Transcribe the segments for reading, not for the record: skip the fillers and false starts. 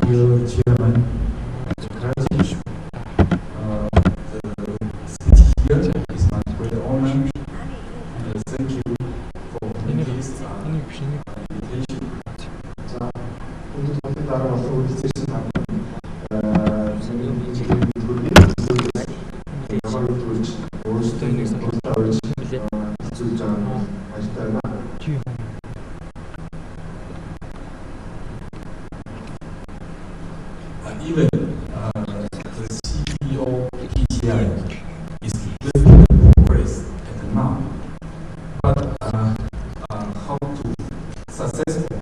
you, Chairman. Congratulations. The speech here is my great honor. And thank you for this invitation. 자, 오늘 저한테 따라와서 우리 세션하는 even the CPO PGI is making progress at the now, but how to successful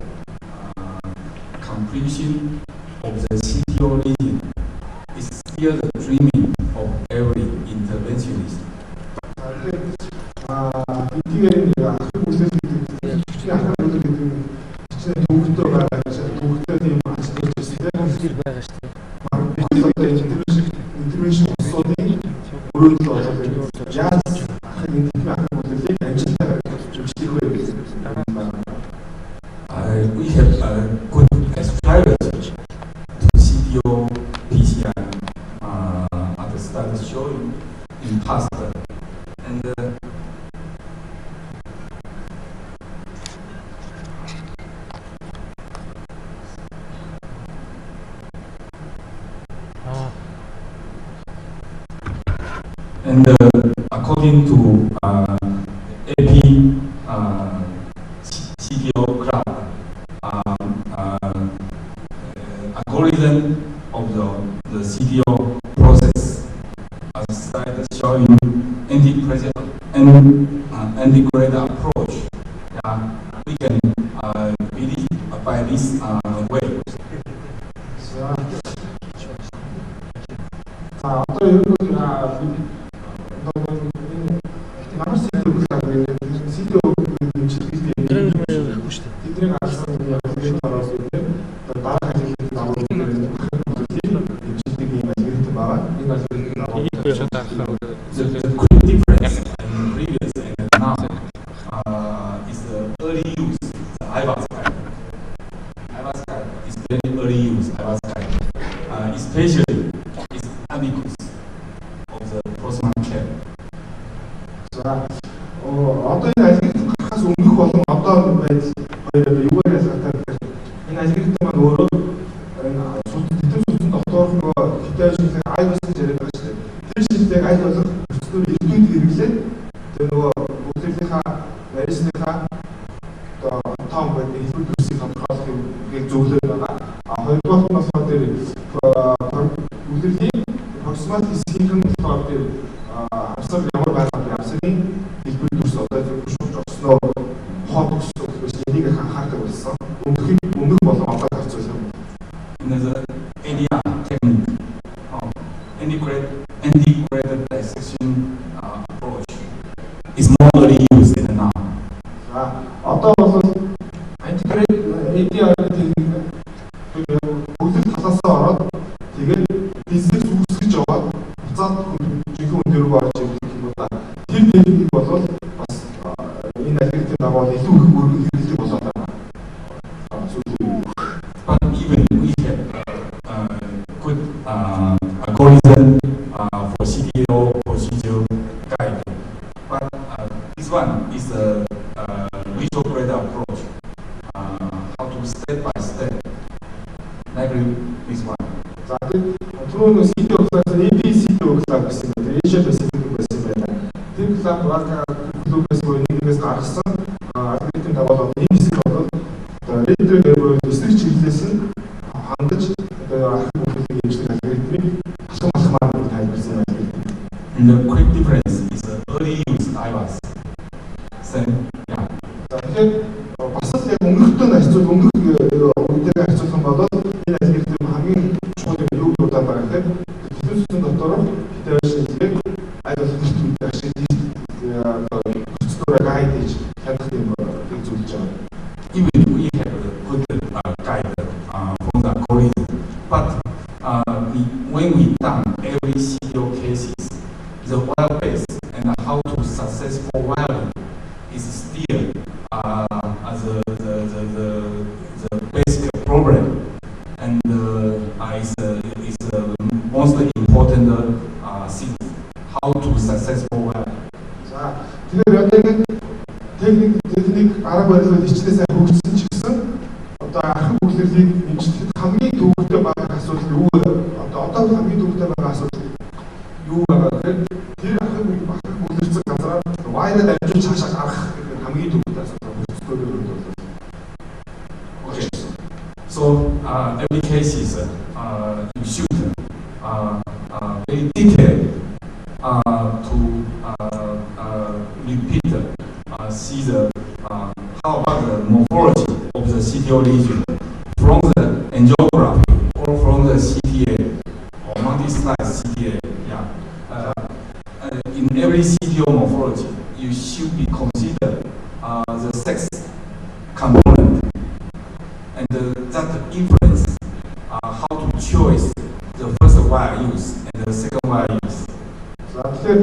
completion of the CPO region is still the dreaming of every interventionist. We have a good strategy to CPO PCI at the start showing in past and according to AP CPO club algorithm of the CPO process as started showing anti-pressure and anti-grade approach. We can believe by this way. The quick difference in previous and now is the early use of the IVAS guide. IVAS guide is very early use. IVAS guide, especially is amicus of the proximal care. 자, 어떤 아직도 가서 옮기고 와서 어떤 말인지 이거에서 이 아직도만 오로 뒤통 수준 doktor 기타 중에 아이버스 제를 가시대. 실시대 아이버스 스토리 이렇게 이렇게 되고 모델가 메리스가 또 타운 거에 이걸 둘씩 가서 이게 조절하다가 heute was hatte 우리들이 proximal distinction 스타트 앞서 ямар байгаад явсны хэлбэр төрс одоо тэр шууд орсноо хот өгсөн гэж энийг анхаардаг болсон. Өмнөх болон одоо харьцуулсан. The ADR technique, integrated dissection approach is more early used than now. Одоо бол integrated ADR техник бүгд талаасаа ороод тэгээд бизнес үүсгэж яваад буцаад жинхэнэ өндөр орж ирэх юм да. Тэр техник бол бас энэ алгоритм дагуу илүү их мөрөг хэрэглэж болоод байна. But even we have good algorithm for CPO procedure guide, but this one is a retrograde approach. How to step by step, like this one. За түрүүн CPO класс AP CPO класс гэсэн байна. Asian Pacific байсан байна. Тэр класс бака клубээс нэгээс гаргасан алгоритм дагуу энэ хэсэг бол ретро эсрэг чиглэлээс нь хангаж ахын бүхний хэмжлэг алгоритмыг хасмалхмаар тайлбарсан байна. The quick difference is early use IVAS. So, yeah. Тэгэхээр бас л яг өмнөхтэй харьцуул өмнөх үедээ харьцуулсан бол энэ алгоритм хамгийн чухал юу удаа байгаа гэхээр технологийн дотор хитэж хэлдэг алгоритм ашиг процедурыг хайж чадах юм зүйлж байгаа. Even we have a good guide from the algorithm, but when we done every CPO cases, the wire base and how to successful wiring is still the basic problem, and арга барилууд хичнээн сайн хөгжсөн ч гэсэн одоо ахын бүхлэрийг нэмжлэхэд хамгийн төвөгтэй байгаа асуудал юу вэ? Одоо хамгийн төвөгтэй байгаа асуудал юу байгаа гэхээр тэр ахын бүхлэрцэн газараа вайраа дамжуулж цаашаа гаргах гэдэг хамгийн төвөгтэй асуудал болчихсон. Okay. So every case is you should very detailed to repeat, see the how about the morphology of the CTO region from the angiography or from the CTA or multi-slide CTA. Yeah. In every CTO morphology, you should be consider the sex component and that influence how to choose the first wire use and the second wire use. За тэгэхээр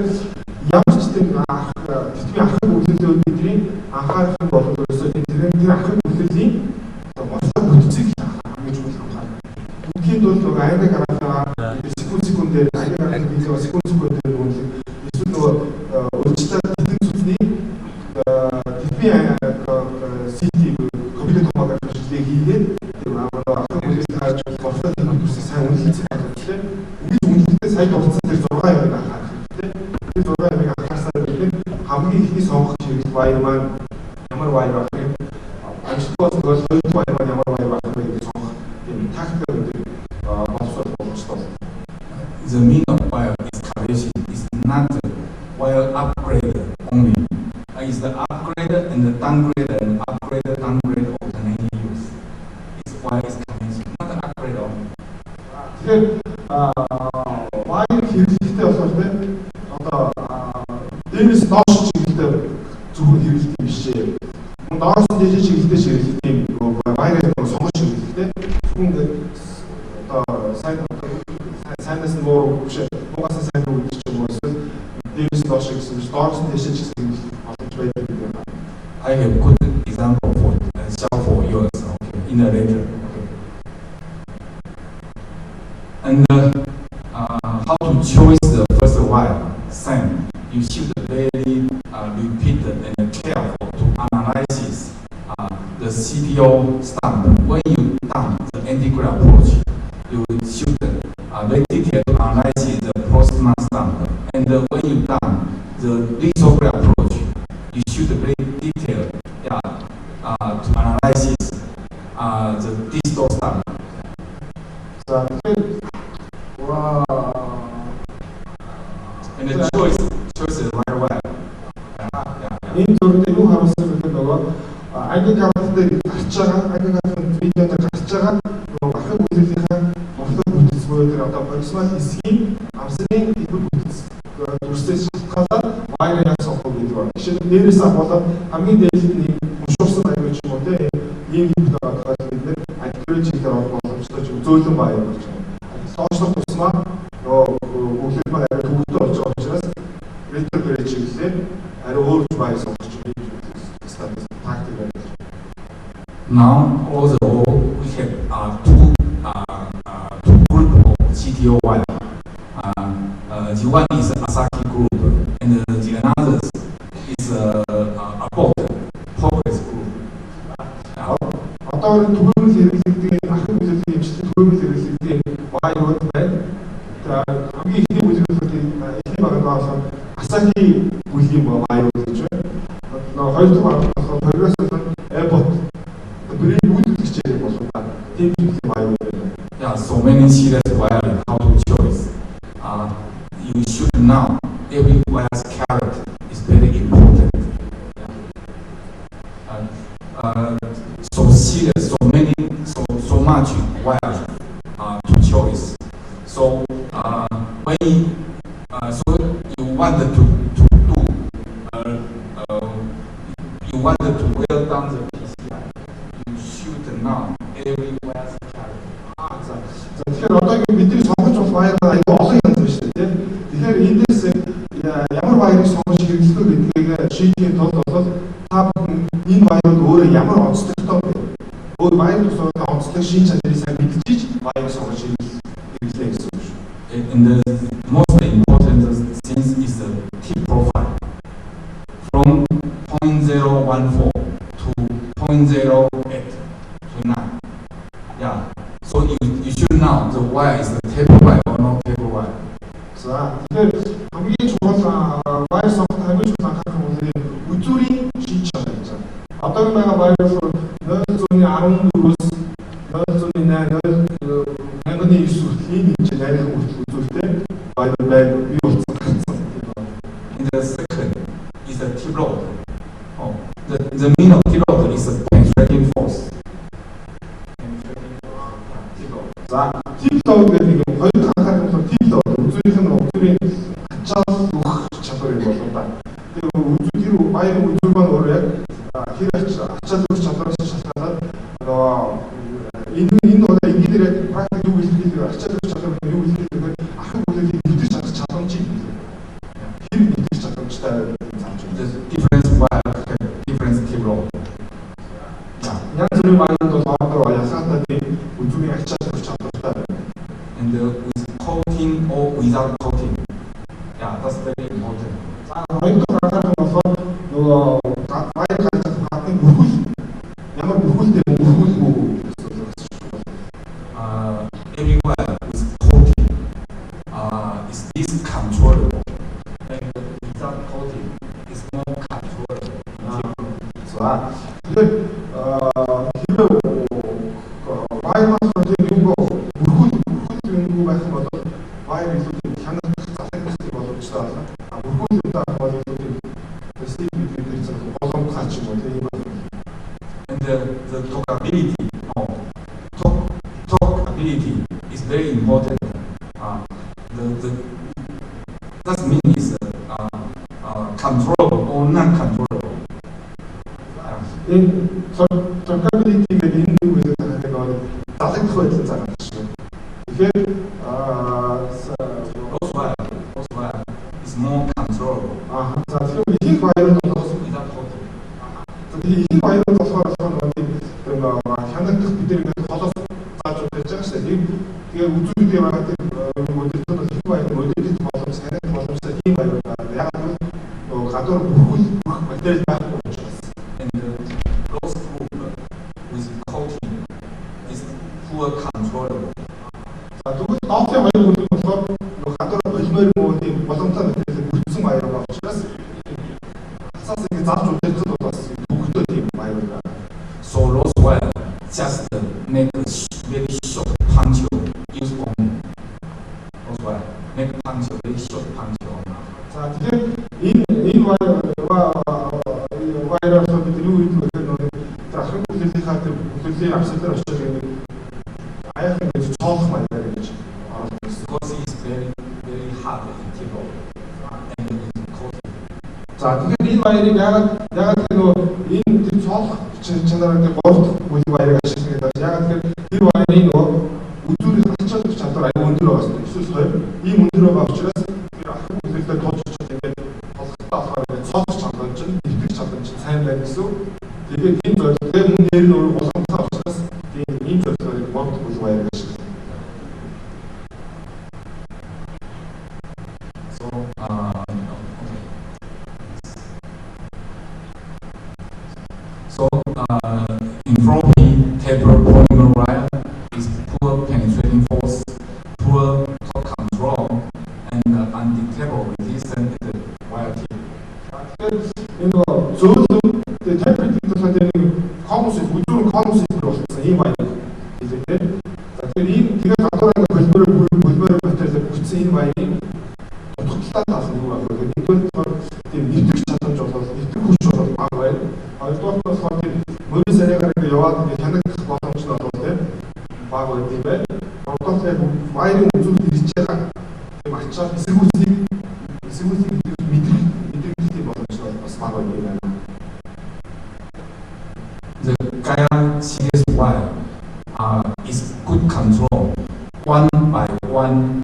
ямар ч тийм тэтгэвийн ахын бүхлэлүүд бидний анхаарах болов ерөөсөө тэр ахын бүхлэлийн бослог бүтцийг хамгийн чухал хамгаална. Бүгдийн тулд аяга гарахаа секундээр аяга гарах видео секундээр үнэлэх эсвэл нөгөө өөрчлөлт тэтгэн сүнсний тэтгэвийн CT компьютер томографи ажлыг хийгээд тэр ахын бүхлэлийг харж бослог бүтцийг сайн үнэлэх хэрэгтэй. Үгүй үнэлэхдээ сайн дурдсан тэр 6 юм анхаарах. хамгийн ихний сонгох чиглэл вайр маань ямар вайр байх вэ? Ажлаас бол хоёр вайр маань ямар вайр байх вэ гэж сонгох тийм тактикээр боловсрол болгочихсон. The meaning of wire escalation is not wire upgrade only. It's the upgrade and the downgrade and downgrade alternating use. It's wire escalation, not the upgrade only. Тэгэхээр вайр хэрэглэхдээ болохоор одоо дээрээс доош чиглэлтэй зөвхөн хэрэглэх юм биш ээ. Доороос нь дээш чиглэлтэй хэрэглэх юм вайраа сонгож хэрэглэхдээ зөвхөн одоо сайнаас нь муу биш угаасаа сайн руу идэх юм уу эсвэл дээрээс доош гэсэн биш доороос нь дээш чиглэл хэрэглэх боломж байдаг юм байна. I have good example for show for yours in the later. And how to choose the first wire? Same. You should very repeat and careful to analyze the CTO stamp. When you done the integral approach, you should very detailed to analyze the Postman stamp. And when you done the lithography approach, you should very detailed to analyze the digital stamp. So, and the choice is right away. Энэ зөвхөн юу харуулсан гэхээр нөгөө англи графиктэй гарч байгаа англи график видеонд гарч байгаа нөгөө ахын бүлэглийнхаа морфол бүтц буюу тэр одоо проксимал хэсгийн амсны хэвлэл бүтц төрсөөс шалтгаалаад вайр яг сонгох гэдэг байна. Жишээ нь дээрээс аваад хамгийн дээшд нэг уншуулсан вайр ч юм уу тийм ийм хэвлэл байгаа гэдэг нь альтернатив чиглэлээр орох боломжтой ч зөөлөн вайр болж байна. Доошлох тусмаа нөгөө бүлэг маань арай төвөгтэй болж байгаа учраас ретро чиглэлээр арай өөр вайр сонгож Now, overall, we have two group of CTO wire. The one is Asahi group, and the other is Abbott Progress group. Одоо төгөөрөмөл хэрэглэгдэх ахын бүлэглэлийн эмчилгээ төгөөрөмөл хэрэглэгдэх вайрууд байна. За хамгийн ихний бүлэглэлүүд эхний багт байгаа Asahi бүлгийн вайрууд гэж байна. Хоёр дахь баг болохоор Progress Abbott Yeah, so many serious wiring, how to choose. You should know every wire's character is very important. So serious, so many, so much wires to choice. So when you wanted to do, you wanted to well down the PCI, you should know every wire's character. Тэгэхээр одоо бидний сонгож болох вайр аюу олон юм байна шүү дээ. Тэгэхээр эндээс ямар вайрыг сонгож хэрэглэх вэ гэдгийг шийдэхийн тулд бол та энэ вайрууд өөрөө ямар онцлогтой вэ? Өөр вайр тусгай онцлог шин чадрыг сайн мэдчихэж вайрыг сонгож хэрэглэх гэсэн үг шүү. And the most important thing is the tip profile from 0.014 to 0.08 to 9. Yeah. So you should know the wire is the table wire or not table wire. За тэгэхээр хамгийн чухал вайр сонгох хамгийн чухал анхаарах нь үзүүрийн шийдэж байгаа гэж байна. Одоо байгаа вайр бол 0.14-өөс 0.8, 0.9 хүртлийн хэмжээ найрах үзүүртэй вайр байна. Би болсон гэсэн. In the second is the T-rod. Oh, the mean of T-rod is the penetrating force. За T-rod гэдэг нь хоёр анхаарах нь T-rod үзүүрийнх нь үзүүрийн ачаас өгөх чадвар юм болоо да. Тэр үзүүр вайр үзүүр маань өөрөө яг хэр ачаас өгөх чадвараас шалтгаалаад энэ одоо энгийнээр яг практик юу хэлэх вэ? Ачаас өгөх чадвар нь юу хэлэх вэ? Ахын бүлэгийг мэдэрч чадах чадамж юм. Хэр мэдэрч чадамжтай зааж байна. The difference wire, difference T-rod. Янз бүрийн вайрууд бол одоо ялгаатай үзүүрийн ачаас өгөх чадвартай байна. And with coating or without coating. Yeah, that's very important. За хоёрдугаар анхаарах нь болохоор нөгөө вайр гаргах хатны бүрхүүл ямар бүрхүүлтэй бүрхүүлгүй every wire with coating is this controllable, and without coating is more controllable. За тэгэхээр вайр маань тийм юу бүрхүүл юм байх юм бол вайр илүү хянах засаг боломжтой байна. Бүрхүүл юм даа бол илүү стик гэдэг зэрэг боломж гарч юм тийм байна. And the talkability is very important. That means controllable or non-controllable. Энэ talkability гэдэг энэ үгээр нэг залгах байдал зааж байна. Тэгэхээр those wire is more controllable. За тэгэхээр ихэнх вайрууд Also without coating. ихэнх вайрууд болохоор хянагдах бид нэг холоос зааж удаж байгаа шүү дээ. Тэгээ үзүүлэлтээ байгаа тийм модельд их вайр модельд боломж санаад боломжтой ийм вайр байна. Яг нь гадуур бүрхүүл бүрх материал байхгүй учраас. And close group with coating is poor controllable. За тэгвэл доотын вайр бүлэг болохоор гадуур полимер муу тийм боломжтой материал бүрдсэн вайр байгаа учраас хасаас ингэ зааж удаж бас бүгдөө тийм вайр байна. So those wire just make a very short puncture use only. Those wire make puncture very short puncture only. За тэгэхээр энэ вайраар бид юу гэдэг вэ? Тэр ахын бүлэлийн хатар бүлэлийн авсалдар очиж байгаа аяхан гэж цоолох маягаар гэж. Because it's very hard to keep up and coating. За тэгэхээр энэ вайрыг ягаад энэ тэр цоолох чанараа тэр 3 дахь бүлэг вайрыг ашиглах гэдэг. Ягаад тэгэхээр тэр вайрын үзүүрийн ачаалт чадвар аюу өндөр байгаас эсвэл хоёр ийм өндөр байгаа учраас тэр ахын бүлэгтэй тооч очиж ингээд толготой болохоор цоолох чадвар чинь итгэх чадвар чинь сайн байна гэсэн. Тэгээд энэ зорилгоо мөн нэр нь уламжлалтай учраас ийм зорилгыг 3 дахь бүлэг вайрыг ашиглах. So in floppy taper polymer wire is poor penetrating force, poor torque control, and undetectable resistance in the wire tip. Энэ зөөлөн температур төсөөд конус үзүүрийн конус болсон ийм вайр хэлээ. За тэгэхээр ийм тэгээд гадуур полимер материал бүтсэн энэ вайрын дутагдaltaй тал нь юу байх вэ? Нэгдүгээр тийм нэвтрэх чадамж болоод нэвтрэх хүч болоод бага байна. Хоёрдугаар нь болохоор тийм мөрийн сарайгаар ингэ яваад ингэ хянагдах боломж нь болоод тийм бага байт юм байна. Гуравдугаар нь вайрын үзүүр ирж байгаа тийм ачаал эсэргүүцийг мэдрэх боломж нь бас бага байт юм байна. The Gaia series wire is good control one by one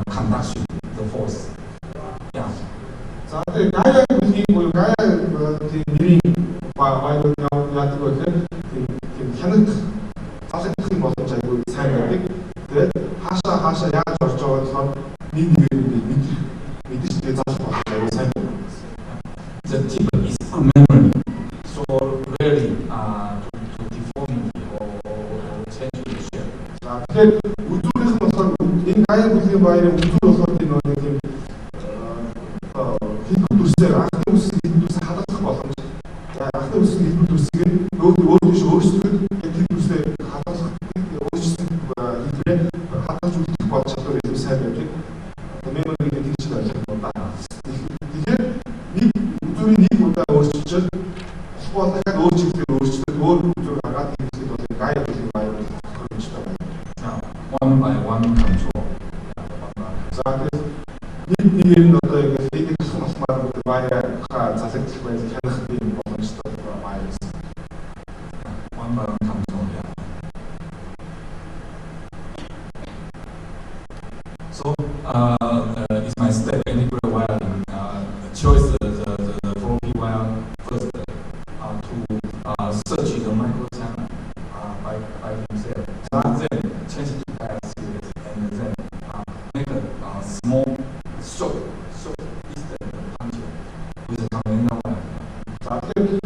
conduction the force. Yeah. За тэгээд гая бүлгийн буюу гая тийм нэрийн вайрууд яадаг вэ гэхээр тийм хянагдах залгах юм боломж айгүй сайн байдаг. Тэгээд хаашаа яаж орж байгаа болохоор нэг мэдээж тэгээд залгах боломж айгүй сайн байдаг. The tip is good memory, so rarely баярын үзүүр болохоор тийм хэлбэр дүрсээр анхны үсэг хэлбэр дүрсээ хадгалах боломж. За анхны үсэг хэлбэр дүрсийг өөрөөр өөрчлөлт яг хэлбэр дүрсээр хадгалах өөрчлөлт хэлбэрээ хадгалж үлдэх болж чадвар илүү сайн байдаг. Меморийг тэгж ойлгох юм байна. Тэгэхээр нэг үзүүрийн нэг удаа өөрчилж болохгүй дахиад өөр чиглэлээр өөрчлөлт өөр үзүүр гаргаад хэлэхэд бол гай бүлийн баяр тохиромжтой байна. One by one control. Нэг нь одоо яг эдгээр хамсмаар баяа залгах байж хянах юм боломжтой баяа. One by one control. So it's my step anywhere wiring. Choose the 4P wire first to search the micro channel by himself. Then change to dial series and then make a small short distance puncture with a conventional wire. За тэгэхээр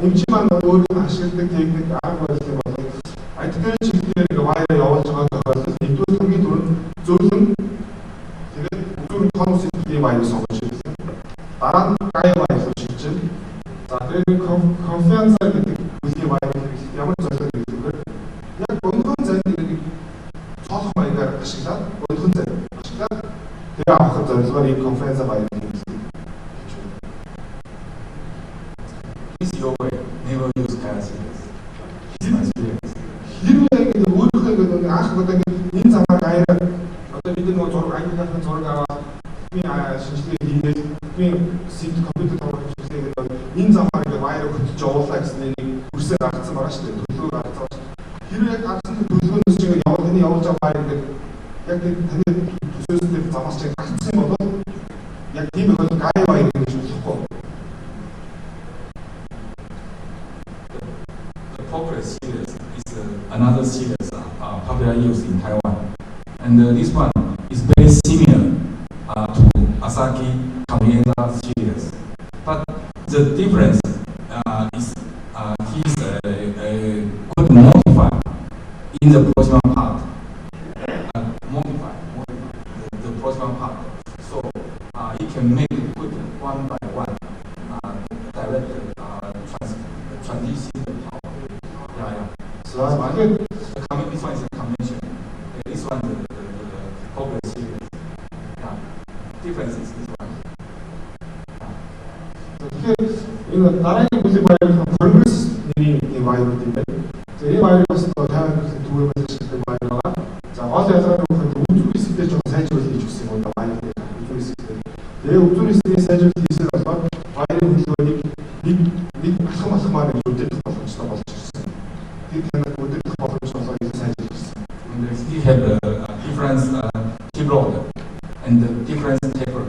эмчимэн өөрийн ашигладаг техник арга барилын бол айтгын чиглэлээр вайр явуулж байгаа тохиолдолд нэгдүгээр хамгийн түрүүнд зөвлөн тэгээд үзүүрийн тонус хэлбэрийн вайр сонгож ирсэн. Дараа нь гай вайр шилжиж байна. За тэгээд конференц гэдэг бүлгийн вайр хэрэгтэй ямар зорилго гэвэл яг бөндгөн зайг цоолох маягаар ашиглаад бөндгөн зай ашиглаад тэгээ авах зорилгоор ийм конференц вайр It's your way. Never use car series. It's my experience. Хэрвээ өөрийнхөө анх удаа энэ замаар гайраа одоо бид нэг зураг ангийнхаа зураг аваад би шинжилгээ хийгээд би сит компьютер тоглож үзлээ гэдэг энэ замаар ингээ вайрыг хөтлөж явуулаа гэсэн нэг үрсээр гаргацсан байгаа шүү дээ. Төлөвлөгөө гаргацсан байна. Хэрвээ яг гаргасан төлөвлөгөөнөөс чинь явуулгын явуулж байгаа вайр гэдэг яг таны төсөөсөө замаас чинь гаргацсан юм бол яг тийм их гай вайр гэж үзэхгүй. Progress series is another series popular use in Taiwan, and this one is very similar to Asahi Kamienza series, but the difference is he's a good modifier in the proximal part. Modify the proximal part, so he can make good one by one direct transition. So this one is a convention. This one the progress series. Difference is this one. Тэгэхээр энэ дараагийн бүлэг баярын прогресс нэрийн баярууд юм байна. За энэ баяраас 50% төвөөс ашигладаг баяр байгаа. За гол ялгаа нь үзүүрийн сэдвээр жоохон сайжруулах гэж хүссэн юм да баяр дээр. Үзүүрийн сэдвээр. Тэгээ үзүүрийн сэдвийн сайжруулалт хийсээр болохоор баярын хөдөлгөөнийг нэг алхамаар үзүүлэх боломжтой болж ирсэн. We have a different keyboard and a different taper.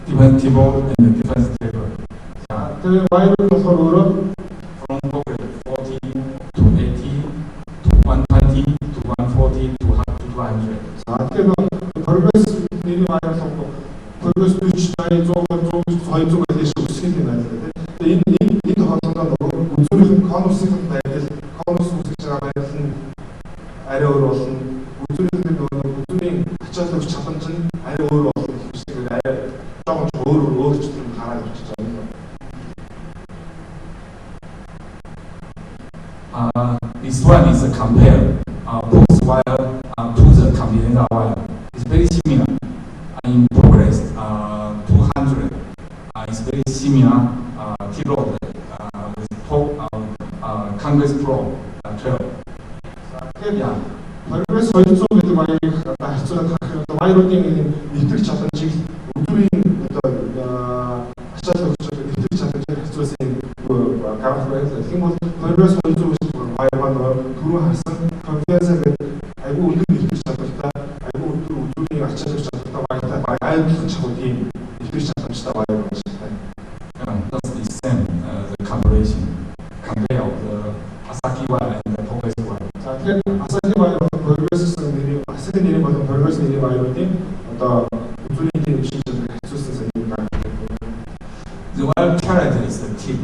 Different keyboard and a different taper. The wire from pocket 40 to 80 to 120 to 140 to 200. The progress in wire progress which I draw to the issue. Энэ хоолойдоо нөгөө үзүүрийн конусыг байдал конус үсгэж байгаа байдал нь арай өөр болно. Үзүүрийн үзүүрийн ачааллах чадамж нь арай өөр болно. Гэхдээ арай жоохон өөрчлөлт гараад ирчихэж байгаа юм. This one is a compare both wire to the conventional wire. It's very similar. In progress 200 is very similar. Keyboard Congress Pro 12. Yeah. Progress 200 гэдэг баярыг харьцуулаад харах юм. Баяруудын нэвтрэх чадамжийг өдрийн одоо ачаалал өгч нэвтрэх чадамжийг харьцуулсан график байна. Тэгэх юм бол Progress 200 баяр маань түрүү харсан конференц гэдэг айгүй өндөр нэвтрэх чадвартай, айгүй өндөр өдрийн ачаалал өгч чадвартай баяртай айлтгах чадвар тийм нэвтрэх чадамжтай баяр байна. That's the same the comparison compare of the Asahi wire and the Progress wire. За тэгэхээр Asahi wire Progress нэрийн Asahi нэрийн болон Progress нэрийн вайруудын одоо үзүүрийн шинж чанарыг харьцуулсан сайн юм. The wire character is the tip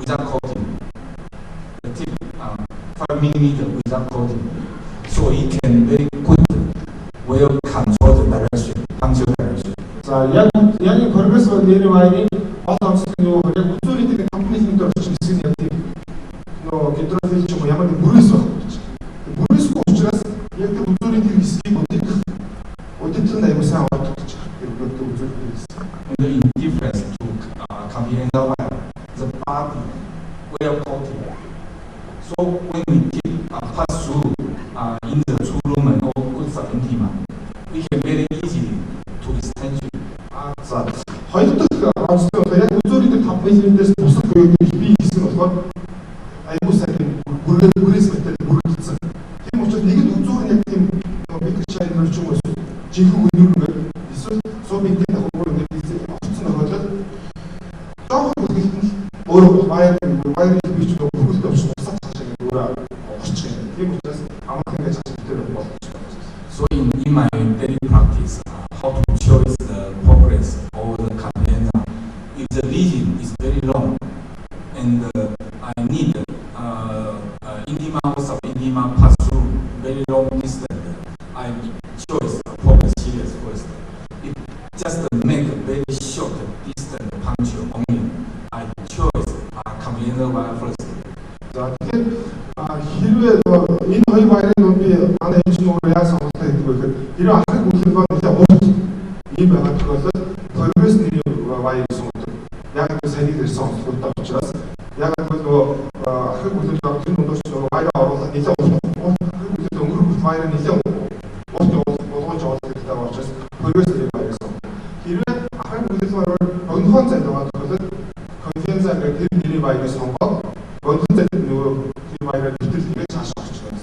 without coating. The tip 5 mm without coating, so it can very good 와인이 어떤 요 목소리들이 컴플레이팅 떨어지는 있으니 너 기타를 좀 야만 모르겠어. 모르겠고 учраас яг тэр үзүүрийн хэсгийг өдөртөө аймагсан аваад гэж ирэхэд үзүүрийн хэсэг. In difference to continental wine, the body well coated. So when we keep pass through in the Churuman or Good Intima, we can very easily to extend it. За хоёр дахь онцлог яг үзүүрийн компанидээс бусад буюу би хэсэг нь болохоор аймаг сайн бүрээс мэтэл бүрэлдэхсэн. Тийм учраас нэгд үзүүр яг тийм бит чайнер ч юм уу жинхэнэ үнээр эсвэл субъектив ахуйг нэг хэсэг орцсон тохиолдолд жоохон үлдэлт нь өөрөө баяр бич бүгд авч усаад цаашаа өөрөө орчих юм. Тийм учраас амархан гэж хэлдэг болно. So in my daily practice, how to choose the progress or the cadenza. If the region is very long and I need intima or sub-intima pass through very long distance, I choose progress series first. If just make a very short distance puncture only, I choose cadenza wire first. За тэгэхээр хэрвээ энэ хоёр баярын би манай хэмжээ нөгөө яасан хостой гэдэг вэ гэхээр хэрвээ ахыг үлдэх бол нэлээд уурч ийм байгаа тохиолдолд прогресс нэрийн баяр сондог. Яг л сайн ирсэн онцлогтой учраас яг л нөгөө ахыг үлдэх тэр өндөөс нөгөө баяр оруулах нэлээд ахыг үлдэх өнгөрөх баяр нэлээд болгож явуулах хэрэгтэй байгаа учраас прогресс нэрийн баяр сондог. Хэрвээ ахыг үлдэх баяр өнөхөн зайд байгаа тохиолдолд конференц гэдэг тэр нэрийн баярыг сонгоод өнөхөн зайд нөгөө баяраар битэл цаашаа орчихсон.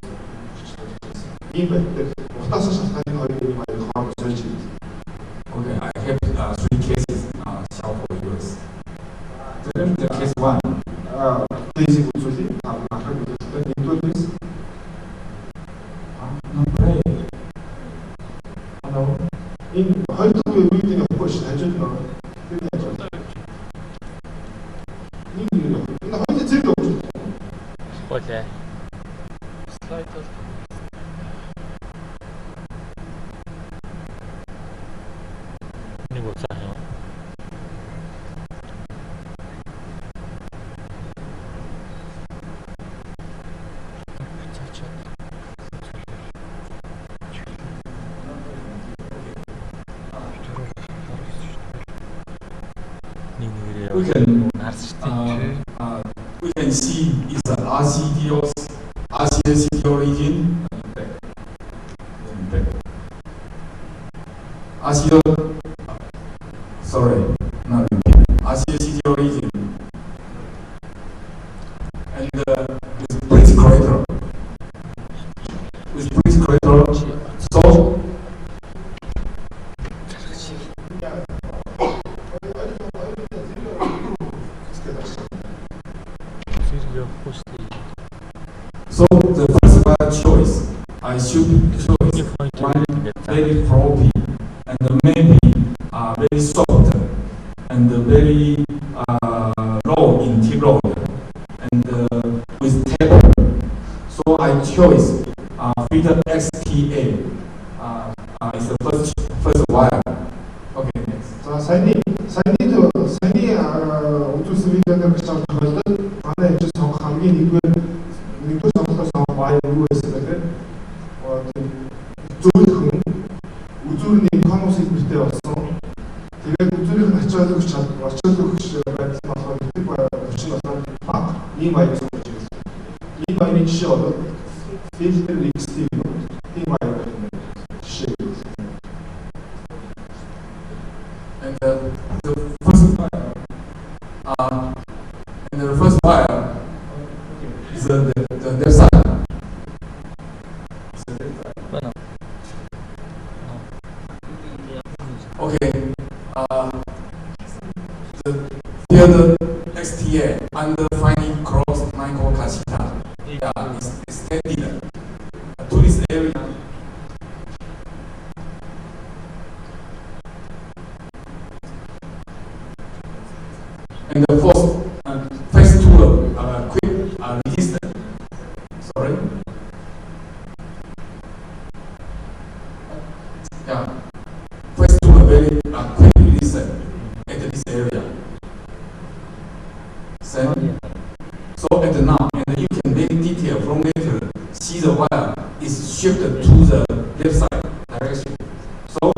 Ийм байдлаар утаасаа шалтгааны хоёр нэрийн баярыг хооронд сольж ирсэн. Okay, I have three cases shall for yours. The case one. Basic үзүүлээ. Ахыг үлдэх нэгдүгээрээс No pray. энэ хоёр дахь үеийн явахгүй ш хажууд нөө. Тэр яаж вэ? Энэ хоёрын зэрэг өгч. Окей. Слайд. Не вот так. We can see is the RCD origin. RCD origin. And with British corrector. So the first choice, I should choose one very floppy and maybe very soft and very low in T-road and with taper. So I chose filter XTA. It's the first wire. Okay, next. За саяны үзүүлсэн видеонд гэж тохиолдолд манай энэ сонгох хамгийн нэгдүгээр сонголтоос баяр юу байсан гэхээр зөвхөн үзүүрний конус хэлбэртэй болсон. Тэгээд үзүүрийн ачаалал өгч байдал болохоор тэр хүчин болохоор баг ийм баяр сонгож ирсэн. Ийм баярын жишээ бол фильтр XT ийм баяр жишээ. And the first wire is the left side. Okay. The XTA under finding cross micro casita. Yeah, is extended to this area. And the fourth, phase two, quick resistance. Sorry. Yeah. Phase two, very quick resistance at this area. So at the now, and you can make detail from later, see the wire is shifted to the left side direction. So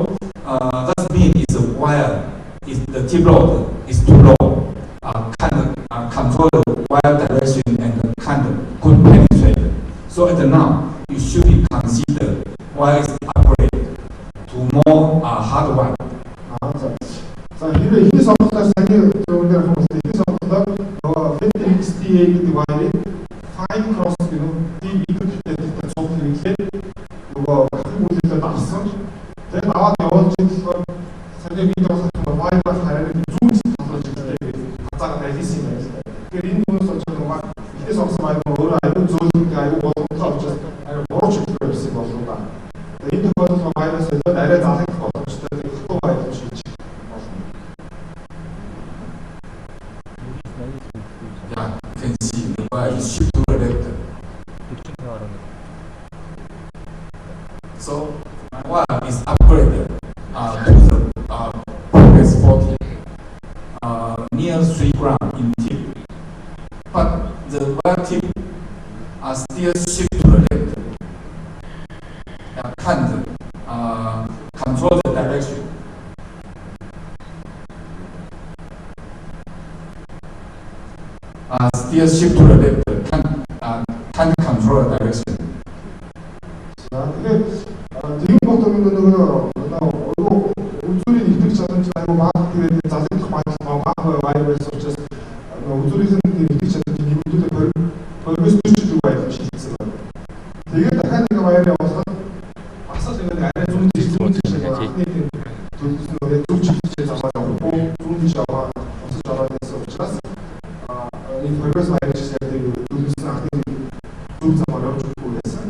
that means the wire is the tip load is too low. Control the wire direction and could penetrate. So at the now, you should be consider wire is upgrade to more hard wire. 자, 이 소프트웨어 사이에 저희가 보면 이 소프트웨어 5068 디바이드 5 크로스 이 이크트 소프트웨어에 이거 갖고 있을 때 나왔어. 제가 나와 배웠지만 사실 비디오 같은 거 와이가 사이에 좀 있어서 지금 가짜가 될 수 있어요. 그 인도에서 저는 막 이 소프트웨어 말고 알고 좋은 알고 뭐부터 어쩌 알고 뭐로 출발할 수 있는 거다. 인도에서 와이에서 내려 나서 어떻게 그거 와이 Yeah, you can see the wire is shift to the left. So my wire is upgraded to the progress 40 near 3 gram in tip. But the wire tip are still shift to the left. Can't control the direction. Still shift to the left, can't control the direction. 자, 근데 지금 같은 경우는 우주리 이득 자동차 이거 막 자세 많이 와이어에서 just 우주리는 이득 자동차 이분들 별별 수치도 와이어 시스템. 되게 다양하게 와이어에서 아서 제가 아래 좀 디스트리뷰션이 아니든 좀 주체 잡아서 좀 디자와 어서 잡아서 just 이 별별 와이어 시스템이 좀 아니든 좀 잡아서 좀 했어요.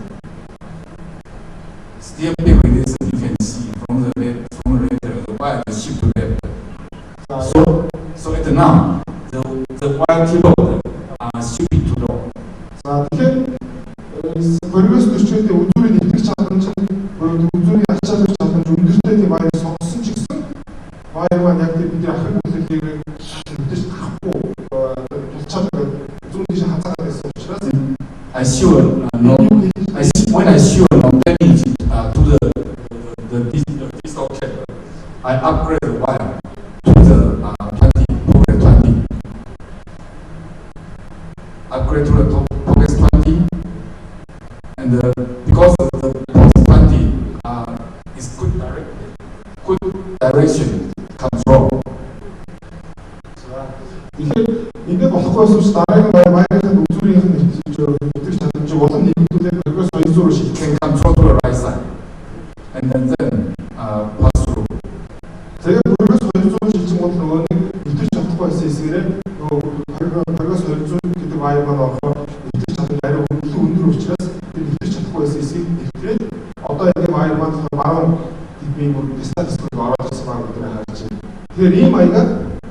Still with this, you can see from the left, the wire is shift to left. So at the now, the wire tip load shift to low. 자, 이렇게 별별수 수치할 때 우주리 이득 자동차 우주리 아시아적 자동차 운드스테이트 와이어에서 순직선 와이어만 약대 비디오 하고 있을 때를 뜻이 갖고 도착을 좀 뜻이 하자가 됐어. I sure when I sure no damage to the distal cable, I upgrade the wire to the 20. Upgrade to the progress 20, and because the progress 20 is good direction control. 자, 이게 이게 바꿔 서 나라가 와이어에서 우주리 이득 자동차 어떤 얘기도 돼 별별 소리로 You can control to the right side, and then pass through. 제가 별별 소리로 실증 같은 거는 이득 자동차가 있으시래 별별 소리로 그때 와이어가 나와서 이득 자동차를 운드로 스트레스 이득 자동차가 있으시 이게 어떤 게 와이어가 바로 이 뭐 비슷한 스토리가 알아서 말하고 하지. 그 리마이가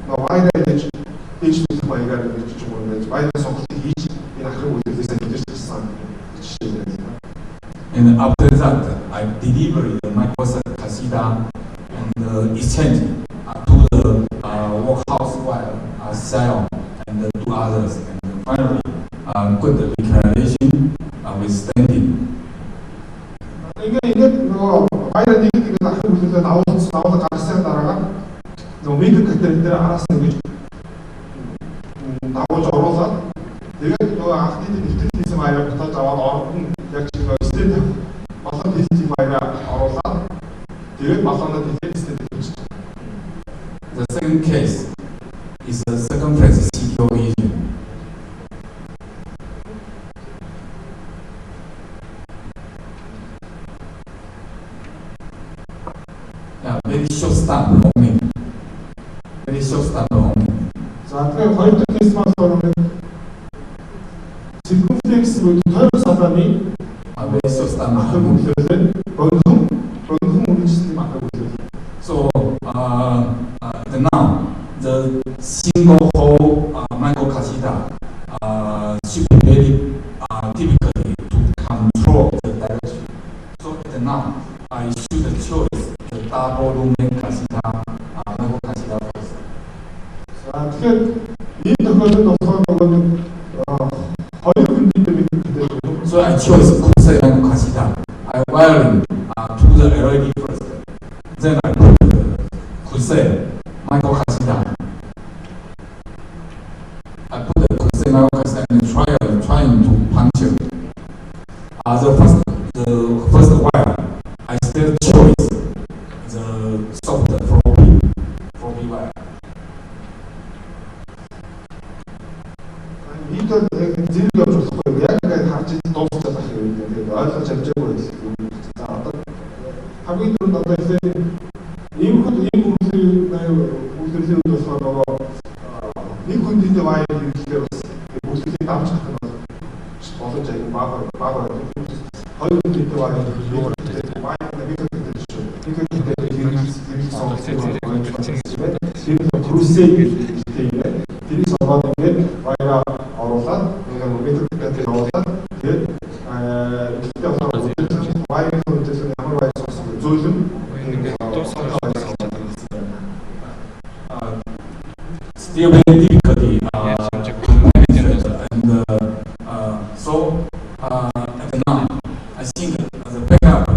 와이어에 대해 대치도 와이어가 좀 모르는데 와이어에서 어떻게 이지 이나 그런 거 있을 때 이제 산 And after that, I delivered the microset Casida and exchange to the workhouse wire, Sion, and to others. And finally, good declaration with standing. 이게 와이어 얘기 딱 하고 있을 때 나와서 가르쳐 나라가 메이드 그때 알았어요. 나오죠 얼어서 내가 아크티드 디스 와이어부터 잡아서 약간 스탠드 마산 디스 와이어 얼어서 뒤에 마산은 디스 The second case is the second phase CTO region. Yeah, very short stamp only. Very short stamp only. 자, 그 화이트 크리스마스는 지금 플렉스 토요일 사람이 Very short stamp 하고 only. 있을 때 번성 우리 시스템 하고 있어요. So now the single hole micro casita should be very typically to control the direction. So now I should choose the double lumen casita micro casita first. 자, 특히 이 덕분에 덕분에 So I chose Kursor and Kasida. I wiring to the LED first. Then I put the Kursor micro Kasida. I put the Kursor micro Kasida and trying to puncture. The first wire, I still chose the soft floppy wire. 이도 зэрэг явж болохгүй яг ингээд харж дуусах байх юм тэгээд ойлгож авч байгаа гэсэн. За одоо хамгийн түрүүнд одоо ийм үйлдвэрлэлийн үед болохоор нөгөө нэг хүндийтэй вайр хэрэглэхээр бас үйлдвэрлэлийн дамж хатах нь боломж аяг бага хоёр хүндийтэй вайр хэрэглэхээр вайр навигатор шүү. Навигатор хэрэглэх сонголт тийм крусээ гэдэг тэрийг сонгоод ингээд вайраа оруулаад метр гэдэг оруулаад тэгээд ихтэй болохоор вайрын үнэтэйс ямар вайр сонгох зөөлөн still very difficulty and so and now I think as a backup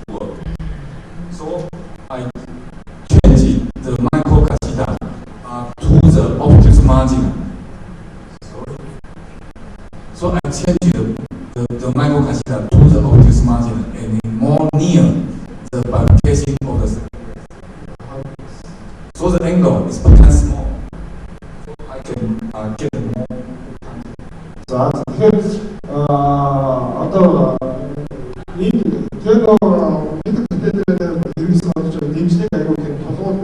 work. So I change the micro Kasida to the optics margin. So I change the micro Kasida to the optics margin and more near the bifurcation of the circuit. So the angle is become small. So I can get more. За тэгэхээр одоо тэр мэдээлэлээр хэрэгсэн болж байгаа дэмжлэг аягүй тийм тулгуур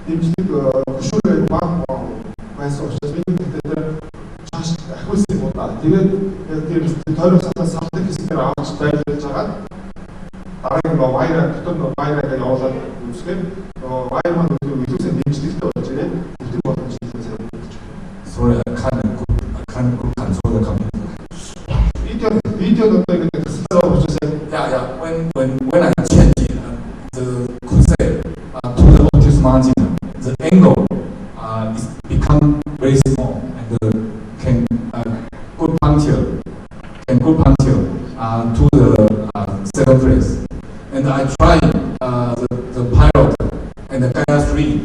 дэмжлэг хөшөөрөө баг байсан учраас мэдээлэлээр цааш ахиулсан юм да. Тэгээд тэр тойрогсоо салдаг хэсгээр авч байлуулж байгаа. Дараагийн вайраа дотор вайраа явуулаад үзэхээр вайр маань өдөрсөн дэмжлэгтэй болж ирээ. Тэр боломжтой сайн. Sorry, I can't control the computer. Video Yeah. When I change the Kursor to the optics margin, the angle is become very small and can good puncture to the second place. And I try the pilot and the Gaia 3.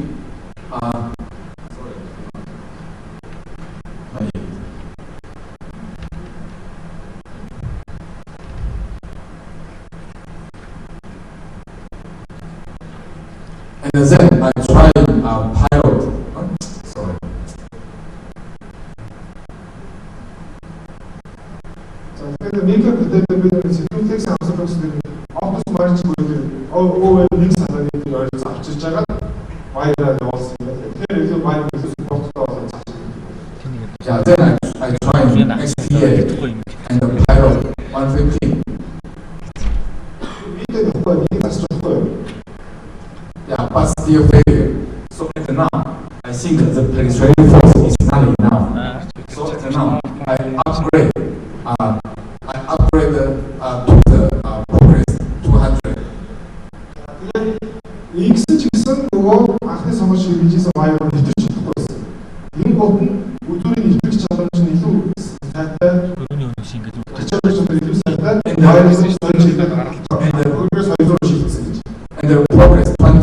And then I try pilot. Sorry. So the maker the security supposed to office march with over links and the such jaga why the was here is why this is supposed to. Yeah, then I try XTA and the pilot 150. Yeah, but still failure. So at now, I think the penetrating force is not enough. So at now, I upgrade to the progress 200. X гэсэн нөгөө анхны сонгож хэрэгжсэн вайр нь хэвчиж чадахгүй байсан. Энэ гол нь өдөрийн нэвтрэх чадамж нь илүү сайтай. Өрөөний үнэ шиг ингэж Чадамж нь илүү сайтай. Вайрын стойч хийдэг гаргалтай. And the progress 200 шийдсэн гэж. And the progress 20.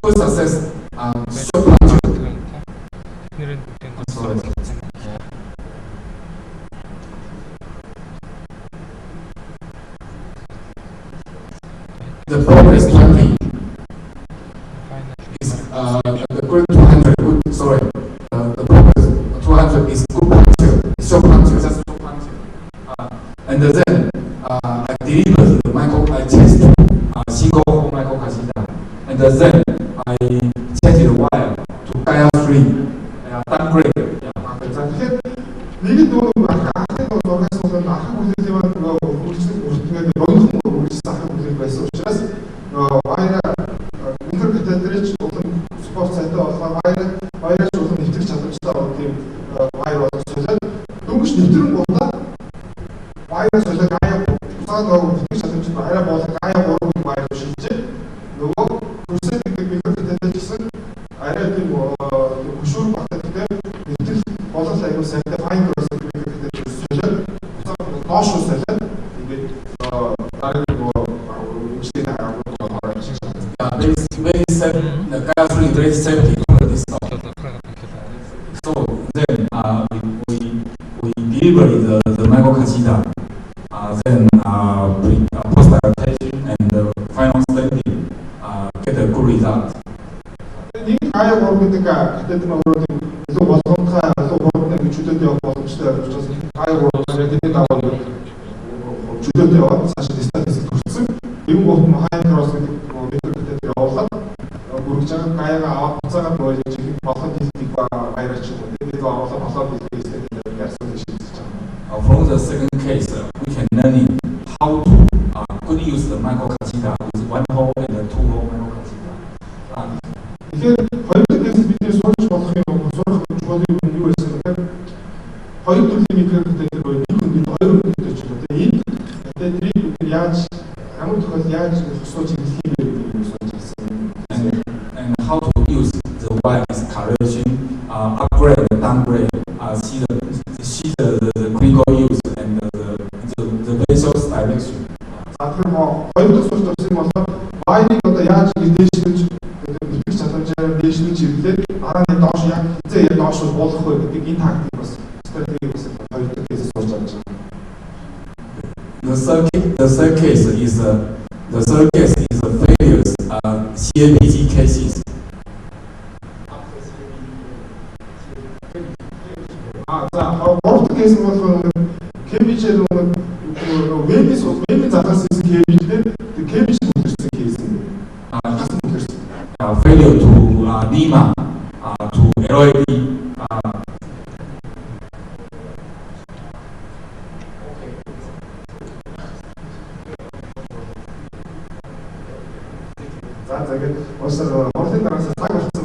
Good success. So the progress 20 is the good 200. Good, sorry. The progress 200 is good puncture. So puncture, just so puncture. And then I deliver the micro. I change to single micro Kasida. And then I change the wire to Gaia 3. Downgrade. Тэгэхээр нэг дөрөв анхны нугаас нь анхны бүлэглэлийн маань үргэлжлээд богино үргэлжлсэн анхны бүлэглэл байсан учраас вайра интерпретаторч улам спорт сайтай болохоор вайраж улам нэвтрэх чадамжтай болох тийм вайр болоод солиод дөнгөж нэвтрэн гутаа вайраа солиод Gaia цаад нөгөө нэвтрэх чадамжтай вайраа болох Gaia 3-ын вайр шилжээ. Нөгөө Kursor гэдэг интерпретатор гэсэн арай тийм хөшүүр баттай нэвтрэх болол аягүй сайтай fine cross very safety under this law. 저도 그런 거 느껴서. So then we deliver the Michael Kachida, then post-adaptation and the final standing get a good result. Нэг хаяг ургдаг гэдэг нь өөрөө илүү болгоомжтой илүү хурдан нэг чөлөөтэй явах боломжтой болж бас хаяг ургдаг гэдэг даваа чөлөөтэй яваад цаашаа статистик төрсөн. Ийм гол нь хаяг кросс гэдэг методтэй явуулаад бүргэж байгаа хаяга аваад буцаагаад нөгөө чиг болоход хэлтийг баярч гэдэг оруулаад болоод хэлдэг гэдэг ярьсан шийдэж байгаа. From the second case, we can learn how to good use the Michael Kachida with one hole and the two hole Michael Kachida. Тэгэхээр хоёр дахь бидний сурч болох юм сурах чухал юм юу байсан гэхээр хоёр төрлийн микрофонтэй нэг хүнд хоёр хүнтэй ч гэдэг. Энд тэрийг яаж ямар тохиолдолд яаж хөсөө чиглэх юм бэ гэж судалсан. And how to use the Y escalation, upgrade, downgrade, see the clinical use and the visual direction. За тэр хоёр дахь сурч авсан болохоор Y-ыг одоо яаж дээшлэж хэлбэр чадамжаар дээшлэж чиглээд дараа нь доош яг хизээ доош болох вэ гэдэг энэ тактик бас стратеги бас хоёр дахь кейс сурч авч байгаа. The third case is the failures CABG cases. За гурав дахь кейс нь болохоор KBG-ээр вебийн задаас ирсэн KBG-дээр KBG үлдсэн кейс юм. Failure to NEMA, to LAD. За тэгээд уусаа хурлын дараасаа цаг